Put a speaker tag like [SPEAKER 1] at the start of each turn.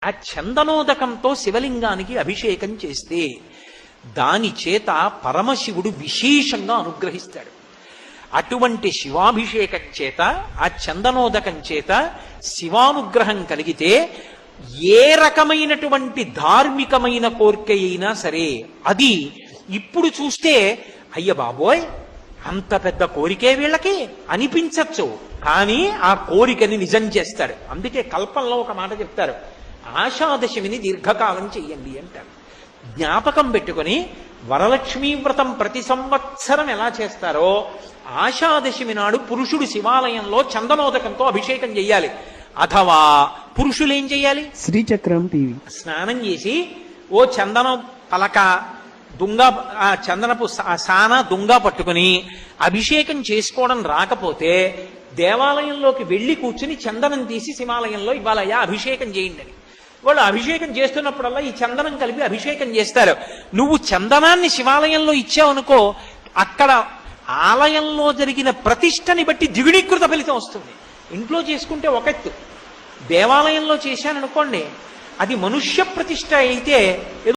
[SPEAKER 1] ఆ చందనోదకంతో శివలింగానికి అభిషేకం చేస్తే దాని చేత పరమశివుడు విశేషంగా అనుగ్రహిస్తాడు. అటువంటి శివాభిషేకం చేత, ఆ చందనోదకం చేత శివానుగ్రహం కలిగితే ఏ రకమైనటువంటి ధార్మికమైన కోరిక అయినా సరే అది ఇప్పుడు చూస్తే అయ్య బాబోయ్ అంత పెద్ద కోరికే వీళ్ళకి అనిపించచ్చు, కానీ ఆ కోరికని నిజం చేస్తాడు. అందుకే కల్పంలో ఒక మాట చెప్తారు, ఆషాదశమిని దీర్ఘకాలం చెయ్యండి అంటారు. జ్ఞాపకం పెట్టుకొని వరలక్ష్మీ వ్రతం ప్రతి సంవత్సరం ఎలా చేస్తారో ఆషాదశమి నాడు పురుషుడు శివాలయంలో చందనోదకంతో అభిషేకం చెయ్యాలి. అథవా పురుషులు ఏం చెయ్యాలి?
[SPEAKER 2] శ్రీచక్రం టీవీ
[SPEAKER 1] స్నానం చేసి ఓ చందనం పలక దుంగ, ఆ చందనపు సాన దుంగ పట్టుకుని అభిషేకం చేసుకోవడం రాకపోతే దేవాలయంలోకి వెళ్ళి కూర్చుని చందనం తీసి శివాలయంలో ఇవాళయ్యా అభిషేకం చేయండి అని. వాళ్ళు అభిషేకం చేస్తున్నప్పుడల్లా ఈ చందనం కలిపి అభిషేకం చేస్తారు. నువ్వు చందనాన్ని శివాలయంలో ఇచ్చావనుకో, అక్కడ ఆలయంలో జరిగిన ప్రతిష్టని బట్టి ద్విగుణీకృత ఫలితం వస్తుంది. ఇంట్లో చేసుకుంటే ఒక ఎత్తు, దేవాలయంలో చేశాననుకోండి అది మనుష్య ప్రతిష్ట అయితే